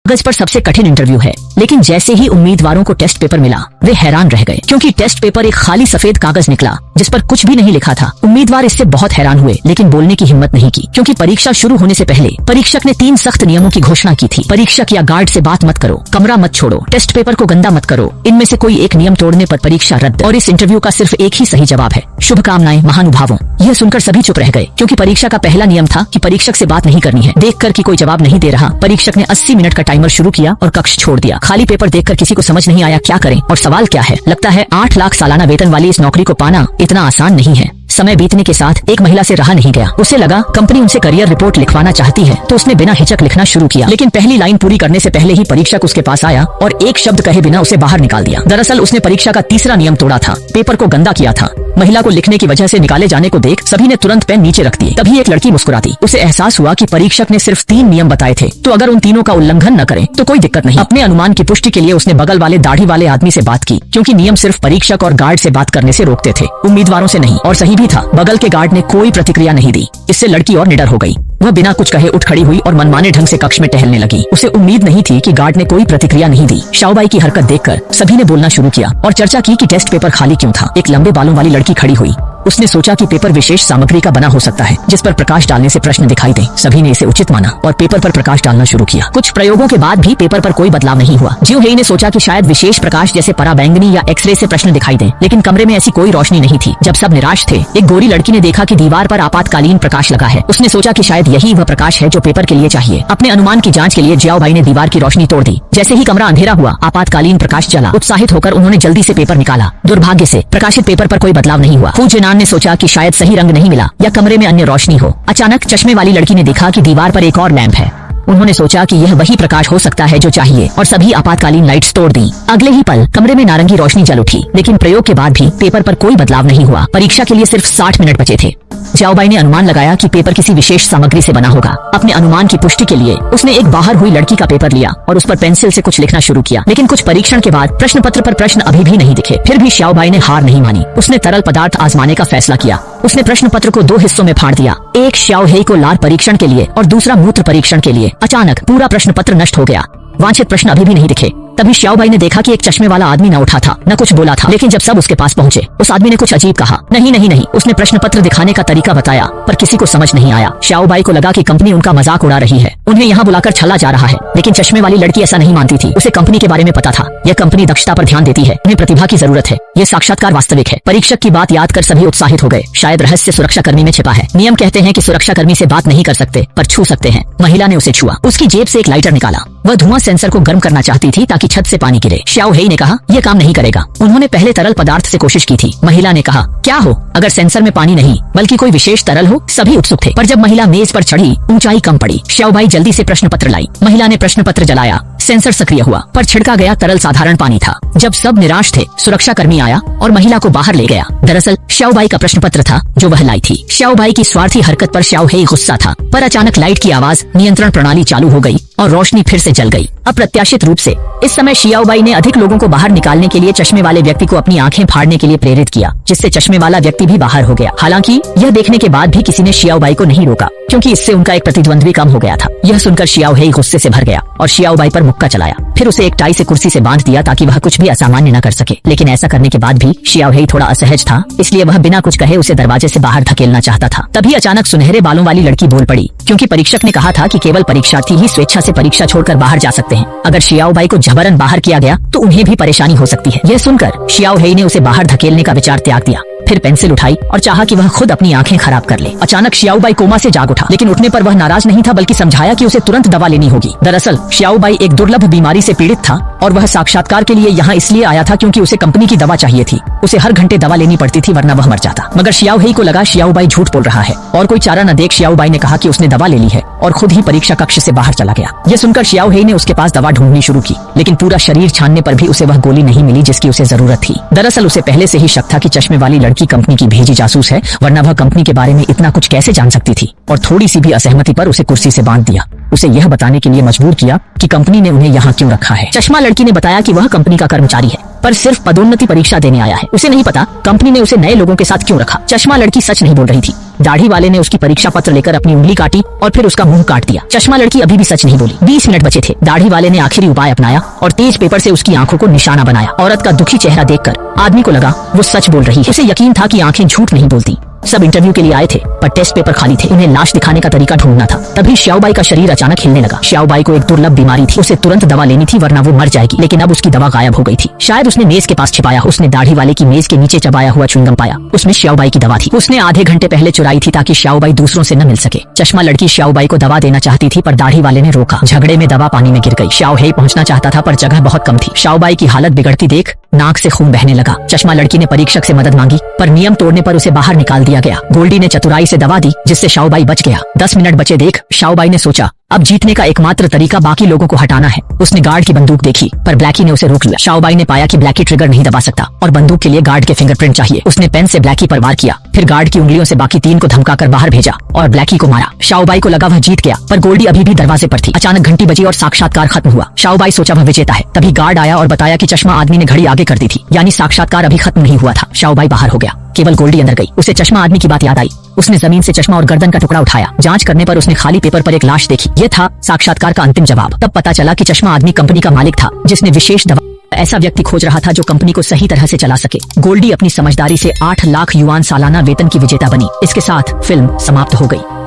कागज पर सबसे कठिन इंटरव्यू है, लेकिन जैसे ही उम्मीदवारों को टेस्ट पेपर मिला वे हैरान रह गए, क्योंकि टेस्ट पेपर एक खाली सफेद कागज निकला जिस पर कुछ भी नहीं लिखा था। उम्मीदवार इससे बहुत हैरान हुए, लेकिन बोलने की हिम्मत नहीं की, क्योंकि परीक्षा शुरू होने से पहले परीक्षक ने 3 सख्त नियमों की घोषणा की थी। परीक्षक या गार्ड से बात मत करो, कमरा मत छोड़ो, टेस्ट पेपर को गंदा मत करो। इनमें से कोई एक नियम तोड़ने पर परीक्षा रद्द। और इस इंटरव्यू का सिर्फ एक ही सही जवाब है। शुभकामनाएं महानुभावों। यह सुनकर सभी चुप रह गए, क्योंकि परीक्षा का पहला नियम था कि परीक्षक से बात नहीं करनी है। देखकर कि कोई जवाब नहीं दे रहा, परीक्षक ने 80 मिनट का टाइमर शुरू किया और कक्ष छोड़ दिया। खाली पेपर देखकर किसी को समझ नहीं आया क्या करें और सवाल क्या है। लगता है 8 लाख सालाना वेतन वाली इस नौकरी को पाना इतना आसान नहीं है। समय बीतने के साथ एक महिला से रहा नहीं गया। उसे लगा कंपनी उनसे करियर रिपोर्ट लिखवाना चाहती है, तो उसने बिना हिचक लिखना शुरू किया। लेकिन पहली लाइन पूरी करने से पहले ही परीक्षक उसके पास आया और एक शब्द कहे बिना उसे बाहर निकाल दिया। दरअसल उसने परीक्षा का तीसरा नियम तोड़ा था, पेपर को गंदा किया था। महिला को लिखने की वजह से निकाले जाने को देख सभी ने तुरंत पेन नीचे रख दिए। तभी एक लड़की मुस्कुराती। उसे एहसास हुआ कि परीक्षक ने सिर्फ 3 नियम बताए थे, तो अगर उन तीनों का उल्लंघन न करें तो कोई दिक्कत नहीं। अपने अनुमान की पुष्टि के लिए उसने बगल वाले दाढ़ी वाले आदमी से बात की, क्योंकि नियम सिर्फ परीक्षक और गार्ड से बात करने से रोकते थे, उम्मीदवारों से नहीं। और सही भी था, बगल के गार्ड ने कोई प्रतिक्रिया नहीं दी। इससे लड़की और निडर हो गई। वह बिना कुछ कहे उठ खड़ी हुई और मनमाने ढंग से कक्ष में टहलने लगी। उसे उम्मीद नहीं थी कि गार्ड ने कोई प्रतिक्रिया नहीं दी। शाओबाई की हरकत देखकर सभी ने बोलना शुरू किया और चर्चा की कि टेस्ट पेपर खाली क्यों था। एक लंबे बालों वाली लड़की खड़ी हुई। उसने सोचा कि पेपर विशेष सामग्री का बना हो सकता है, जिस पर प्रकाश डालने से प्रश्न दिखाई दे। सभी ने इसे उचित माना और पेपर पर प्रकाश डालना शुरू किया। कुछ प्रयोगों के बाद भी पेपर पर कोई बदलाव नहीं हुआ। जियो हेई ने सोचा कि शायद विशेष प्रकाश जैसे पराबैंगनी या एक्सरे से प्रश्न दिखाई दे, लेकिन कमरे में ऐसी कोई रोशनी नहीं थी। जब सब निराश थे, एक गोरी लड़की ने देखा कि दीवार पर आपातकालीन प्रकाश लगा है। उसने सोचा कि शायद यही वह प्रकाश है जो पेपर के लिए चाहिए। अपने अनुमान की जांच के लिए जियाओ भाई ने दीवार की रोशनी तोड़ दी। जैसे ही कमरा अंधेरा हुआ, आपातकालीन प्रकाश जला। उत्साहित होकर उन्होंने जल्दी से पेपर निकाला। दुर्भाग्य से प्रकाशित पेपर पर कोई बदलाव नहीं हुआ। हू जिनान ने सोचा कि शायद सही रंग नहीं मिला या कमरे में अन्य रोशनी हो। अचानक चश्मे वाली लड़की ने देखा कि दीवार पर एक और लैंप है। उन्होंने सोचा कि यह वही प्रकाश हो सकता है जो चाहिए और सभी आपातकालीन लाइट्स तोड़ दी। अगले ही पल कमरे में नारंगी रोशनी जल उठी, लेकिन प्रयोग के बाद भी पेपर पर कोई बदलाव नहीं हुआ। परीक्षा के लिए सिर्फ 60 मिनट बचे थे। जियाओबाई ने अनुमान लगाया कि पेपर किसी विशेष सामग्री से बना होगा। अपने अनुमान की पुष्टि के लिए उसने एक बाहर हुई लड़की का पेपर लिया और उस पर पेंसिल से कुछ लिखना शुरू किया। लेकिन कुछ परीक्षण के बाद प्रश्न पत्र पर प्रश्न अभी भी नहीं दिखे। फिर भी जियाओबाई ने हार नहीं मानी। उसने तरल पदार्थ आजमाने का फैसला किया। उसने प्रश्न पत्र को 2 हिस्सों में फाड़ दिया, एक जियाओ हेई को लार परीक्षण के लिए और दूसरा मूत्र परीक्षण के लिए। अचानक पूरा प्रश्न पत्र नष्ट हो गया। वांछित प्रश्न अभी भी नहीं दिखे। तभी जियाओबाई ने देखा कि एक चश्मे वाला आदमी न उठा था, न कुछ बोला था। लेकिन जब सब उसके पास पहुंचे, उस आदमी ने कुछ अजीब कहा। नहीं नहीं नहीं, उसने प्रश्न पत्र दिखाने का तरीका बताया, पर किसी को समझ नहीं आया। जियाओबाई को लगा कि कंपनी उनका मजाक उड़ा रही है, उन्हें यहाँ बुलाकर छला जा रहा है। लेकिन चश्मे वाली लड़की ऐसा नहीं मानती थी। उसे कंपनी के बारे में पता था। यह कंपनी दक्षता पर ध्यान देती है, उन्हें प्रतिभा की जरूरत है। यह साक्षात्कार वास्तविक है। परीक्षक की बात याद कर सभी उत्साहित हो गए। शायद रहस्य सुरक्षा कर्मी में छिपा है। नियम कहते हैं कि सुरक्षा कर्मी से बात नहीं कर सकते, पर छू सकते हैं। महिला ने उसे छुआ। उसकी जेब से एक लाइटर निकाला। वह धुआं सेंसर को गर्म करना चाहती थी ताकि छत से पानी गिरे। जियाओ हेई ने कहा, यह काम नहीं करेगा। उन्होंने पहले तरल पदार्थ से कोशिश की थी। महिला ने कहा, क्या हो अगर सेंसर में पानी नहीं बल्कि कोई विशेष तरल हो। सभी उत्सुक थे, पर जब महिला मेज पर चढ़ी, ऊंचाई कम पड़ी। जियाओबाई जल्दी से प्रश्न पत्र लाई। महिला ने प्रश्न पत्र जलाया। सेंसर सक्रिय हुआ, पर छिड़का गया तरल साधारण पानी था। जब सब निराश थे, सुरक्षा कर्मी आया और महिला को बाहर ले गया। दरअसल जियाओबाई का प्रश्न पत्र था जो वह लाई थी। जियाओबाई की स्वार्थी हरकत पर जियाओ हेई गुस्सा था, पर अचानक लाइट की आवाज, नियंत्रण प्रणाली चालू हो गई और रोशनी फिर से जल गई। अप्रत्याशित रूप से इस समय जियाओबाई ने अधिक लोगों को बाहर निकालने के लिए चश्मे वाले व्यक्ति को अपनी आंखें फाड़ने के लिए प्रेरित किया, जिससे चश्मे वाला व्यक्ति भी बाहर हो गया। हालांकि यह देखने के बाद भी किसी ने जियाओबाई को नहीं रोका, क्योंकि इससे उनका एक प्रतिद्वंद्वी कम हो गया था। यह सुनकर जियाओ हेई गुस्से से भर गया और जियाओबाई पर मुक्का चलाया। फिर उसे एक टाई से कुर्सी से बांध दिया ताकि वह कुछ भी असामान्य न कर सके। लेकिन ऐसा करने के बाद भी जियाओ हेई थोड़ा असहज था, इसलिए वह बिना कुछ कहे उसे दरवाजे से बाहर धकेलना चाहता था। तभी अचानक सुनहरे बालों वाली लड़की बोल पड़ी, क्योंकि परीक्षक ने कहा था कि केवल परीक्षार्थी ही स्वेच्छा से परीक्षा छोड़कर बाहर जा सकते हैं। अगर जियाओबाई को जबरन बाहर किया गया तो उन्हें भी परेशानी हो सकती है। यह सुनकर जियाओ हेई ने उसे बाहर धकेलने का विचार त्याग दिया। फिर पेंसिल उठाई और चाहा कि वह खुद अपनी आंखें खराब कर ले। अचानक जियाओबाई कोमा से जाग उठा, लेकिन उठने पर वह नाराज नहीं था, बल्कि समझाया कि उसे तुरंत दवा लेनी होगी। दरअसल जियाओबाई एक दुर्लभ बीमारी से पीड़ित था और वह साक्षात्कार के लिए यहाँ इसलिए आया था क्योंकि उसे कंपनी की दवा चाहिए थी। उसे हर घंटे दवा लेनी पड़ती थी, वरना वह मर जाता। मगर जियाओ हेई को लगा जियाओबाई झूठ बोल रहा है और कोई चारा न देख जियाओबाई ने कहा कि उसने दवा ले ली है और खुद ही परीक्षा कक्ष से बाहर चला गया। यह सुनकर जियाओ हेई ने उसके पास दवा ढूंढनी शुरू की, लेकिन पूरा शरीर छानने पर भी उसे वह गोली नहीं मिली जिसकी उसे जरूरत थी। दरअसल उसे पहले से ही शक था कि चश्मे वाली लड़की कंपनी की भेजी जासूस है, वरना वह कंपनी के बारे में इतना कुछ कैसे जान सकती थी। और थोड़ी सी भी असहमति पर उसे कुर्सी से बांध दिया। उसे यह बताने के लिए मजबूर किया कि कंपनी ने उन्हें यहाँ क्यों रखा है। चश्मा लड़की ने बताया कि वह कंपनी का कर्मचारी है, पर सिर्फ पदोन्नति परीक्षा देने आया है। उसे नहीं पता कंपनी ने उसे नए लोगों के साथ क्यों रखा। चश्मा लड़की सच नहीं बोल रही थी। दाढ़ी वाले ने उसकी परीक्षा पत्र लेकर अपनी उंगली काटी और फिर उसका मुंह काट दिया। चश्मा लड़की अभी भी सच नहीं बोली। 20 मिनट बचे थे। दाढ़ी वाले ने आखिरी उपाय अपनाया और तेज पेपर से उसकी आंखों को निशाना बनाया। औरत का दुखी चेहरा देखकर आदमी को लगा वो सच बोल रही है। उसे यकीन था कि आंखें झूठ नहीं बोलती। सब इंटरव्यू के लिए आए थे, पर टेस्ट पेपर खाली थे। उन्हें लाश दिखाने का तरीका ढूंढना था। तभी श्याओबाई का शरीर अचानक हिलने लगा। श्याओबाई को एक दुर्लभ बीमारी थी, उसे तुरंत दवा लेनी थी वरना वो मर जाएगी। लेकिन अब उसकी दवा गायब हो गई थी। शायद उसने मेज के पास छिपाया। उसने दाढ़ी वाले की मेज के नीचे चबाया हुआ च्युइंगम पाया। उसमें श्याओबाई की दवा थी। उसने आधे घंटे पहले चुराई थी ताकि श्याओबाई दूसरों से न मिल सके। चश्मा लड़की श्याओबाई को दवा देना चाहती थी, पर दाढ़ी वाले ने रोका। झगड़े में दवा पानी में गिर गई। श्याओहेई पहुंचना चाहता था, पर जगह बहुत कम थी। श्याओबाई की हालत बिगड़ती देख नाक से खून बहने लगा। चश्मा लड़की ने परीक्षक से मदद मांगी, पर नियम तोड़ने पर उसे बाहर निकाल दिया गया। गोल्डी ने चतुराई से दवा दी, जिससे श्याओबाई बच गया। 10 मिनट बचे देख श्याओबाई ने सोचा अब जीतने का एकमात्र तरीका बाकी लोगों को हटाना है। उसने गार्ड की बंदूक देखी, पर ब्लैकी ने उसे रोक लिया। श्याओबाई ने पाया कि ब्लैकी ट्रिगर नहीं दबा सकता और बंदूक के लिए गार्ड के फिंगरप्रिंट चाहिए। उसने पेन से ब्लैकी पर वार किया, फिर गार्ड की उंगलियों से बाकी 3 को धमकाकर बाहर भेजा और ब्लैकी को मारा। श्याओबाई को लगा वह जीत गया, पर गोल्डी अभी भी दरवाजे पर थी। अचानक घंटी बजी और साक्षात्कार खत्म हुआ। श्याओबाई सोचा वह विजेता है। तभी गार्ड आया और बताया कि चश्मा आदमी ने घड़ी आगे कर दी थी, यानी साक्षात्कार अभी खत्म नहीं हुआ था। श्याओबाई बाहर हो गया, केवल गोल्डी अंदर गई। उसे चश्मा आदमी की बात याद आई। उसने जमीन से चश्मा और गर्दन का टुकड़ा उठाया। जांच करने पर उसने खाली पेपर पर एक लाश देखी। ये था साक्षात्कार का अंतिम जवाब। तब पता चला कि चश्मा आदमी कंपनी का मालिक था, जिसने विशेष दवा ऐसा व्यक्ति खोज रहा था जो कंपनी को सही तरह से चला सके। गोल्डी अपनी समझदारी से 8 लाख युआन सालाना वेतन की विजेता बनी। इसके साथ फिल्म समाप्त हो गई।